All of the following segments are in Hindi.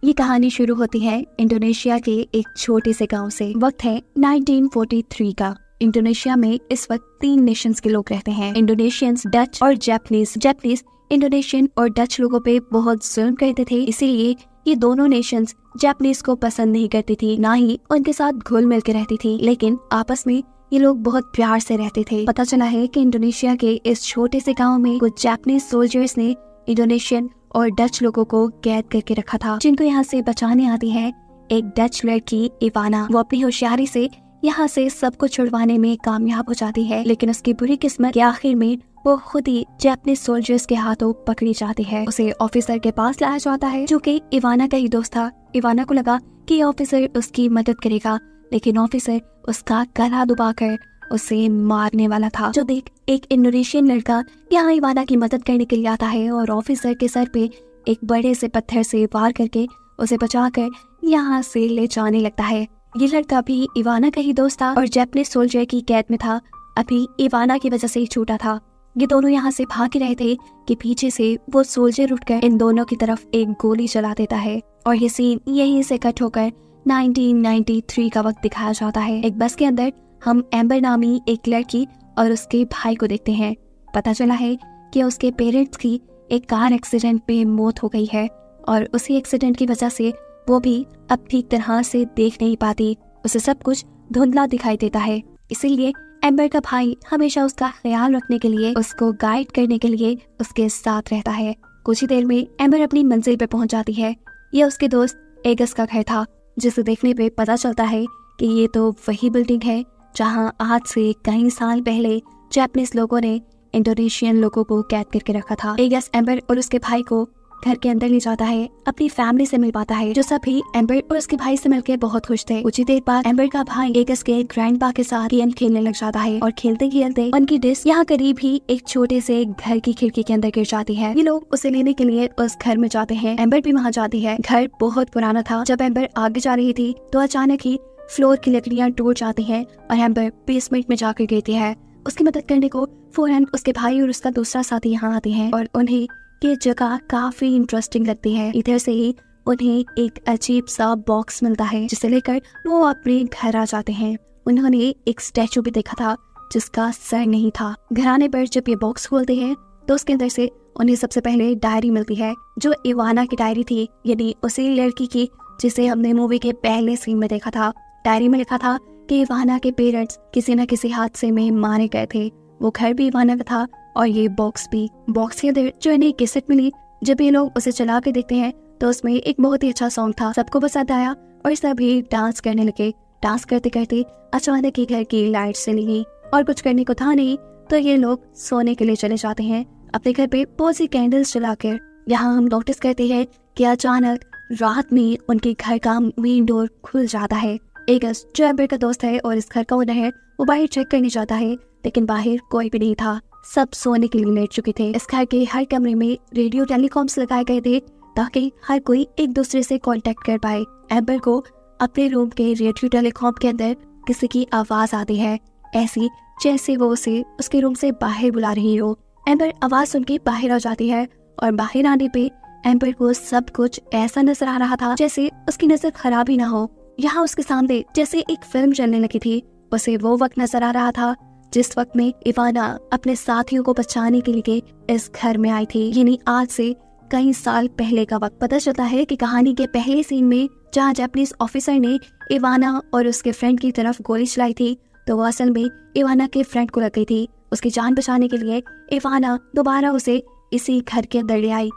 ये कहानी शुरू होती है इंडोनेशिया के एक छोटे से गांव से। वक्त है 1943 का। इंडोनेशिया में इस वक्त 3 नेशंस के लोग रहते हैं, इंडोनेशियंस, डच और जापानीज। जापानीज इंडोनेशियन और डच लोगों पे बहुत जुल्म करते थे, इसीलिए ये दोनों नेशंस जापानीज को पसंद नहीं करती थी, ना ही उनके साथ घुल मिल के रहती थी। लेकिन आपस में ये लोग बहुत प्यार से रहते थे। पता चला है कि इंडोनेशिया के इस छोटे से गाँव में कुछ जापानीज सोल्जर्स ने इंडोनेशियन और डच लोगों को कैद करके रखा था, जिनको यहाँ से बचाने आती है एक डच लड़की इवाना। वो अपनी होशियारी से यहाँ से सबको छुड़वाने में कामयाब हो जाती है, लेकिन उसकी बुरी किस्मत के आखिर में वो खुद ही जापानीज सोल्जर्स के हाथों पकड़ी जाती है। उसे ऑफिसर के पास लाया जाता है, जो कि इवाना का ही दोस्त था। इवाना को लगा कि ऑफिसर उसकी मदद करेगा, लेकिन ऑफिसर उसका गला दबाकर उसे मारने वाला था। जो देख एक इंडोनेशियन लड़का यहाँ इवाना की मदद करने के लिए आता है और ऑफिसर के सर पे एक बड़े से पत्थर से वार करके उसे बचाकर यहाँ से ले जाने लगता है। ये लड़का भी इवाना का ही दोस्त था और जापानीज सोल्जर की कैद में था। अभी इवाना की वजह से ही छूटा था। ये दोनों यहाँ से भाग रहे थे कि पीछे से वो सोल्जर उठकर इन दोनों की तरफ एक गोली चला देता है और ये सीन यहीं से कट होकर 1993 का वक्त दिखाया जाता है। एक बस के अंदर हम एम्बर नामी एक लड़की और उसके भाई को देखते हैं। पता चला है कि उसके पेरेंट्स की एक कार एक्सीडेंट में मौत हो गई है और उसी एक्सीडेंट की वजह से वो भी अब ठीक तरह से देख नहीं पाती। उसे सब कुछ धुंधला दिखाई देता है, इसीलिए एम्बर का भाई हमेशा उसका ख्याल रखने के लिए, उसको गाइड करने के लिए उसके साथ रहता है। कुछ ही देर में एम्बर अपनी मंजिल पे पहुंच जाती है। यह उसके दोस्त एगस का घर था, जिसे देखने पे पता चलता है कि ये तो वही बिल्डिंग है जहां आज से कई साल पहले जापानीज लोगों ने इंडोनेशियन लोगों को कैद करके रखा था। एगस एम्बर और उसके भाई को घर के अंदर ले जाता है, अपनी फैमिली से मिल पाता है, जो सभी एम्बर और उसके भाई से मिलकर बहुत खुश थे। कुछ ही देर बाद एम्बर का भाई एगस के ग्रैंडपा के साथ गेम खेलने लग जाता है और खेलते खेलते उनकी डिश यहाँ करीब ही एक छोटे से घर की खिड़की के अंदर गिर जाती है। ये लोग उसे लेने के लिए उस घर में जाते हैं। एम्बर भी वहाँ जाती है। घर बहुत पुराना था। जब एम्बर आगे जा रही थी तो अचानक ही फ्लोर की लकड़ियाँ टूट जाती हैं और एम्बर बेसमेंट में जाकर गिरती है। उसकी मदद करने को फौरन उसके भाई और उसका दूसरा साथी यहाँ आते हैं और उन्हें ये जगह काफी इंटरेस्टिंग लगती है। इधर से ही उन्हें एक अजीब सा बॉक्स मिलता है, जिसे लेकर वो अपने घर आ जाते हैं। उन्होंने एक स्टैचू भी देखा था जिसका सर नहीं था। घर आने पर जब ये बॉक्स खोलते हैं तो उसके अंदर से उन्हें सबसे पहले डायरी मिलती है, जो इवाना की डायरी थी, यानी उसी लड़की की जिसे हमने मूवी के पहले सीन में देखा था। डायरी में लिखा था कि इवाना के पेरेंट्स किसी न किसी हादसे में मारे गए थे। वो घर भी इवाना का था और ये बॉक्स भी। बॉक्स के अंदर जो इन्हें कैसेट मिली, जब ये लोग उसे चला के देखते हैं तो उसमें एक बहुत ही अच्छा सॉन्ग था। सबको पसंद आया और सभी डांस करने लगे। डांस करते करते अचानक ही घर की लाइट चली गई और कुछ करने को था नहीं, तो ये लोग सोने के लिए चले जाते हैं अपने घर पे बहुत सी कैंडल्स जलाकर। यहाँ हम नोटिस करते हैं कि अचानक रात में उनके घर का मेन डोर खुल जाता है। एगस जो एम्बर का दोस्त है और इस घर का ओनर है, वो बाहर चेक करने जाता है, लेकिन बाहर कोई भी नहीं था। सब सोने के लिए लेट चुके थे। इस घर के हर कमरे में रेडियो टेलीकॉम्स लगाए गए थे ताकि हर कोई एक दूसरे से कांटेक्ट कर पाए। एम्बर को अपने रूम के रेडियो टेलीकॉम के अंदर किसी की आवाज आती है, ऐसी जैसे वो उसे उसके रूम से बाहर बुला रही हो। एम्बर आवाज सुन के बाहर आ जाती है और बाहर आने पे एम्बर को सब कुछ ऐसा नजर आ रहा था जैसे उसकी नजर खराब ही ना हो। यहाँ उसके सामने जैसे एक फिल्म चलने लगी थी। उसे वो वक्त नजर आ रहा था जिस वक्त में इवाना अपने साथियों को बचाने के लिए इस घर में आई थी, यानी आज से कई साल पहले का वक्त। पता चलता है कि कहानी के पहले सीन में जहाँ जापानीज ऑफिसर ने इवाना और उसके फ्रेंड की तरफ गोली चलाई थी, तो वो असल में इवाना के फ्रेंड को लग गई थी। उसकी जान बचाने के लिए इवाना दोबारा उसे इसी घर के अंदर ले आई।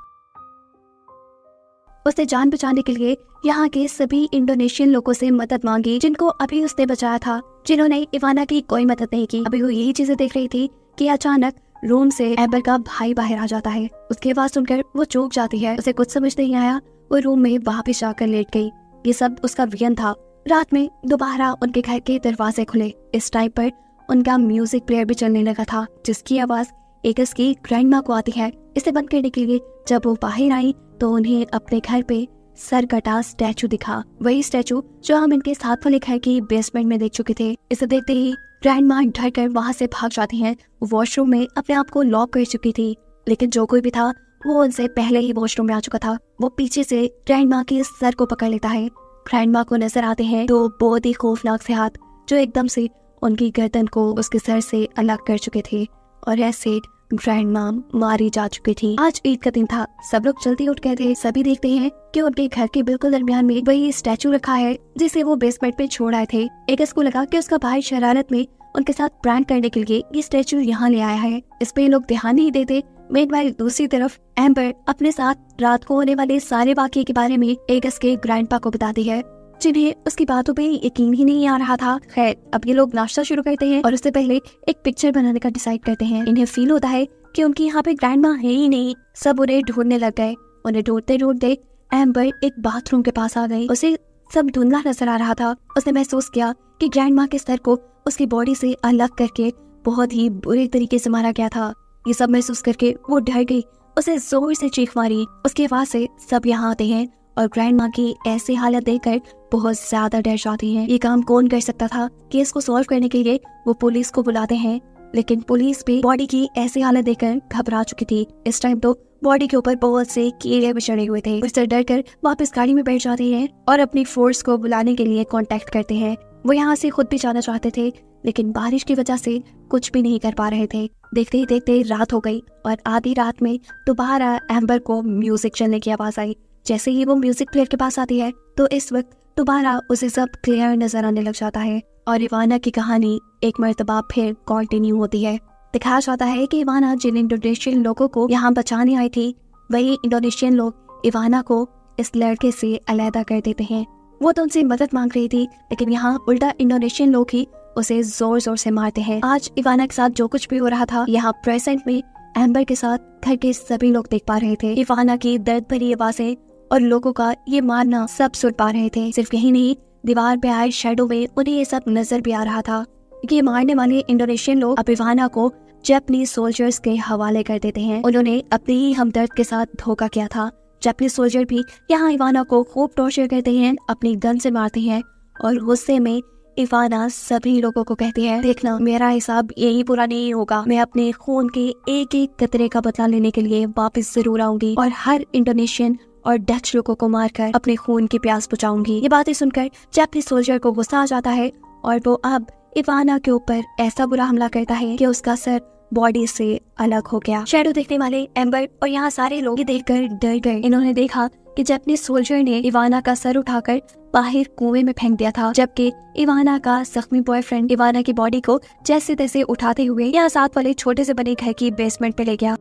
उसने जान बचाने के लिए यहाँ के सभी इंडोनेशियन लोगों से मदद मांगी, जिनको अभी उसने बचाया था, जिन्होंने इवाना की कोई मदद नहीं की। अभी वो यही चीजें देख रही थी कि अचानक रूम से एम्बर का भाई बाहर आ जाता है। उसकी आवाज सुनकर वो चौंक जाती है। उसे कुछ समझ नहीं आया। वो रूम में वापस जाकर लेट गई। ये सब उसका वियन था। रात में दोबारा उनके घर के दरवाजे खुले। इस टाइम पर उनका म्यूजिक प्लेयर भी चलने लगा था, जिसकी आवाज एगस की ग्रैंडमा को आती है। इसे बंद करने के लिए जब वो बाहर आई तो उन्हें अपने घर पे सर कटा स्टैचू दिखा, वही स्टैचू जो हम इनके साथ वाले घर की बेसमेंट में देख चुके थे। इसे देखते ही ग्रैंडमा डर कर वहाँ से भाग जाती हैं। वो वॉशरूम में अपने आप को लॉक कर चुकी थी, लेकिन जो कोई भी था वो उनसे पहले ही वॉशरूम में आ चुका था। वो पीछे से ग्रैंडमा के सर को पकड़ लेता है। ग्रैंडमा को नजर आते हैं तो बहुत ही खौफनाक से हाथ जो एकदम से उनकी गर्दन को उसके सर से अलग कर चुके थे और ऐसे ग्रैंडमा मारी जा चुकी थी। आज ईद का दिन था, सब लोग जल्दी उठ गए थे। सभी देखते हैं कि उनके घर के बिल्कुल दरमियान में वही स्टैचू रखा है जिसे वो बेसमेंट पे छोड़ आए थे। एगस को लगा कि उसका भाई शरारत में उनके साथ प्रैंक करने के लिए ये स्टैचू यहाँ ले आया है। इस पे लोग ध्यान नहीं देते। मेनवाइल दूसरी तरफ एम्बर अपने साथ रात को होने वाले सारे वाकये के बारे में एगस के ग्रैंडपा को बताती है, जिन्हें उसकी बातों पे यकीन ही नहीं आ रहा था। खैर, अब ये लोग नाश्ता शुरू करते हैं और उससे पहले एक पिक्चर बनाने का डिसाइड करते हैं। इन्हें फील होता है कि उनकी यहाँ पे ग्रैंडमा है ही नहीं। सब उन्हें ढूंढने लग गए। उन्हें ढूंढते ढूंढते एम्बर एक बाथरूम के पास आ गई। उसे सब धुंधला नजर आ रहा था। उसने महसूस किया कि ग्रैंडमा के सर को उसकी बॉडी से अलग करके बहुत ही बुरे तरीके से मारा गया था। ये सब महसूस करके वो डर गई। उसे जोर से चीख मारी। उसकी आवाज से सब यहाँ आते हैं और ग्रैंडमा की ऐसी हालत देखकर बहुत ज्यादा डर जाती हैं। ये काम कौन कर सकता था? केस को सॉल्व करने के लिए वो पुलिस को बुलाते हैं, लेकिन पुलिस भी बॉडी की ऐसी हालत देखकर घबरा चुकी थी। इस टाइम तो बॉडी के ऊपर बहुत से कीड़े भी चढ़े हुए थे। उससे डर कर वापस गाड़ी में बैठ जाते हैं और अपनी फोर्स को बुलाने के लिए कांटेक्ट करते हैं। वो यहाँ से खुद भी जाना चाहते थे, लेकिन बारिश की वजह से कुछ भी नहीं कर पा रहे थे। देखते ही देखते रात हो गई और आधी रात में दोबारा एम्बर को म्यूजिक चलने की आवाज आई। जैसे ही वो म्यूजिक प्लेयर के पास आती है तो इस वक्त दोबारा उसे सब क्लियर नजर आने लग जाता है और इवाना की कहानी एक मर्तबा फिर कंटिन्यू होती है। दिखाया जाता है कि इवाना जिन इंडोनेशियन लोगों को यहाँ बचाने आई थी, वही इंडोनेशियन लोग इवाना को इस लड़के से अलहदा कर देते हैं। वो तो उनसे मदद मांग रही थी, लेकिन यहाँ उल्टा इंडोनेशियन लोग ही उसे जोर जोर से मारते हैं। आज इवाना के साथ जो कुछ भी हो रहा था, यहाँ प्रेजेंट में एम्बर के साथ घर के सभी लोग देख पा रहे थे। इवाना की दर्द भरी आवाजें और लोगों का ये मारना सब सुन पा रहे थे। सिर्फ यही नहीं, दीवार पे आए शेडो में उन्हें ये सब नजर भी आ रहा था। ये मारने वाले इंडोनेशियन लोग अब इवाना को जापानीज सोल्जर्स के हवाले कर देते हैं। उन्होंने अपने ही हमदर्द के साथ धोखा किया था। जापानीज सोल्जर भी यहाँ इवाना को खूब टॉर्चर करते हैं, अपनी गन से मारते हैं और गुस्से में इवाना सभी लोगों को कहती है, देखना मेरा हिसाब यही पूरा नहीं होगा। मैं अपने खून के एक एक कतरे का बदला लेने के लिए वापस जरूर आऊंगी और हर इंडोनेशियन और डच लोगों को मारकर अपने खून की प्यास बुझाऊंगी। ये बातें सुनकर जापानीज सोल्जर को गुस्सा आ जाता है और वो अब इवाना के ऊपर ऐसा बुरा हमला करता है कि उसका सर बॉडी से अलग हो गया। शैडो देखने वाले एम्बर और यहाँ सारे लोग ये देखकर डर गए। इन्होंने देखा कि जापानीज सोल्जर ने इवाना का सर उठाकर बाहर कुएं में फेंक दिया था, जबकि इवाना का जख्मी बॉयफ्रेंड इवाना की बॉडी को जैसे तैसे उठाते हुए यहाँ साथ वाले छोटे से बने घर की बेसमेंट पे ले गया।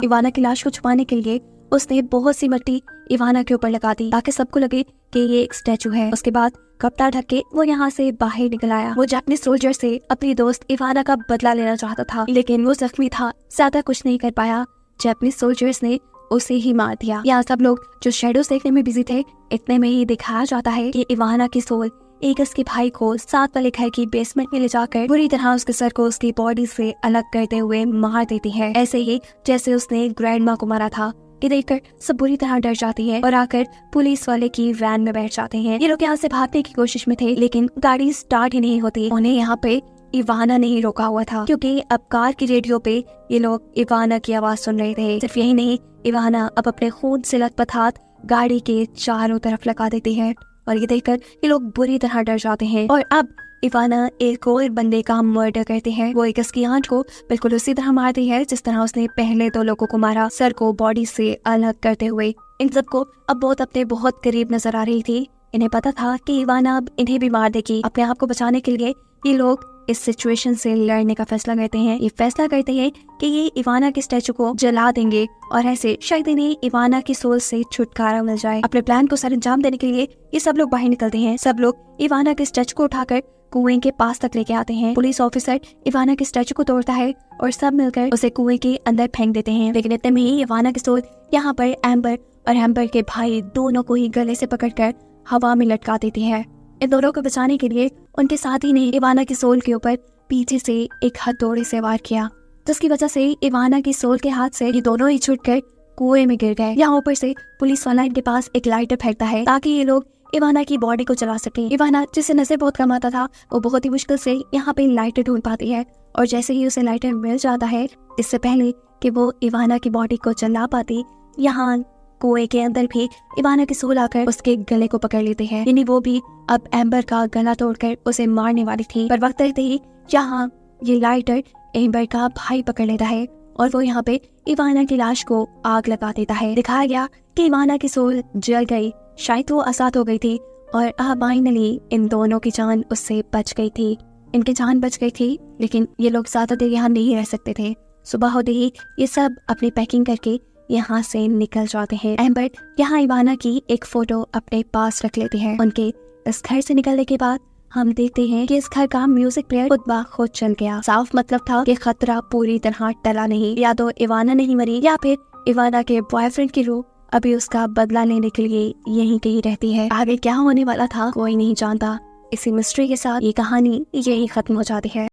इवाना की लाश को छुपाने के लिए उसने बहुत सी मिट्टी इवाना के ऊपर लगा दी ताकि सबको लगे कि ये एक स्टैचू है। उसके बाद कपड़ा ढक के वो यहाँ से बाहर निकल आया। वो जापानीज सोल्जर से अपनी दोस्त इवाना का बदला लेना चाहता था, लेकिन वो जख्मी था, ज्यादा कुछ नहीं कर पाया। जापानीज सोल्जर्स ने उसे ही मार दिया। यहाँ सब लोग जो शेडोज देखने में बिजी थे, इतने में ही दिखाया जाता है कि इवाना की सोल एगस के भाई को साथ वाले घर की बेसमेंट में ले जाकर बुरी तरह उसके सर को उसकी बॉडी से अलग करते हुए मार देती है, ऐसे ही जैसे उसने ग्रैंडमा को मारा था। ये देखकर सब बुरी तरह डर जाती है और आकर पुलिस वाले की वैन में बैठ जाते हैं। ये लोग यहाँ से भागने की कोशिश में थे, लेकिन गाड़ी स्टार्ट ही नहीं होती। उन्हें यहाँ पे इवाना नहीं रोका हुआ था, क्योंकि अब कार की रेडियो पे ये लोग इवाना की आवाज सुन रहे थे। सिर्फ यही नहीं, इवाना अब अपने खून से लथपथ हाथ गाड़ी के चारों तरफ लगा देती है और ये देखकर ये लोग बुरी तरह डर जाते हैं। और अब इवाना एक और बंदे का मर्डर करते हैं। वो एगस की आंट को बिल्कुल उसी तरह मारती है जिस तरह उसने पहले 2 लोगों को मारा, सर को बॉडी से अलग करते हुए। इन सबको अब बहुत करीब नजर आ रही थी। इन्हें पता था कि इवाना अब इन्हें भी मार देगी। अपने आप को बचाने के लिए ये लोग इस सिचुएशन से लड़ने का फैसला करते हैं। ये फैसला करते हैं कि ये इवाना के स्टैचू को जला देंगे और ऐसे शायद इन्हें इवाना की सोल से छुटकारा मिल जाए। अपने प्लान को सर अंजाम देने के लिए ये सब लोग बाहर निकलते हैं। सब लोग इवाना के स्टैचू को उठाकर कुएं के पास तक लेके आते हैं। पुलिस ऑफिसर इवाना के स्टैचू को तोड़ता है और सब मिलकर उसे कुएं के अंदर फेंक देते हैं। लेकिन इतने में ही इवाना की सोल यहाँ पर एम्बर और एम्बर के भाई दोनों को ही गले से पकड़कर हवा में लटका देती है। इन दोनों को बचाने के लिए उनके साथी ने इवाना की सोल के ऊपर पीछे से एक हथौड़े से वार किया, जिसकी वजह से इवाना की सोल के हाथ से ये दोनों ही छूटकर कुएं में गिर गए। यहाँ ऊपर से पुलिस वाला इनके पास एक लाइटर फेंकता है ताकि ये लोग इवाना की बॉडी को जला सके। इवाना, जिसे नजर बहुत कम आता था, वो बहुत ही मुश्किल से यहाँ पे लाइटर ढूंढ पाती है और जैसे ही उसे लाइटर मिल जाता है, इससे पहले कि वो इवाना की बॉडी को जला पाती, यहाँ कुएं के अंदर भी इवाना की सोल आकर उसके गले को पकड़ लेते हैं। यानी वो भी अब एम्बर का गला तोड़कर उसे मारने वाली थी, पर वक्त रहते ही यहाँ ये लाइटर एम्बर का भाई पकड़ लेता है और वो यहाँ पे इवाना की लाश को आग लगा देता है। दिखाया गया कि इवाना की सोल जल गई, शायद वो आजाद हो गई थी और फाइनली इन दोनों की जान उससे बच गई थी। इनकी जान बच गई थी, लेकिन ये लोग ज्यादा देर यहाँ नहीं रह सकते थे। सुबह होते ही ये सब अपनी पैकिंग करके यहाँ से निकल जाते हैं। एम्बर यहाँ इवाना की एक फोटो अपने पास रख लेते हैं। उनके इस घर से निकलने के बाद हम देखते हैं कि इस घर का म्यूजिक प्लेयर खुद ब खुद चल गया। साफ मतलब था कि खतरा पूरी तरह टला नहीं। या तो इवाना नहीं मरी या फिर इवाना के बॉयफ्रेंड की रूह अभी उसका बदला लेने के लिए यहीं कहीं रहती है। आगे क्या होने वाला था कोई नहीं जानता। इसी मिस्ट्री के साथ ये कहानी यही खत्म हो जाती है।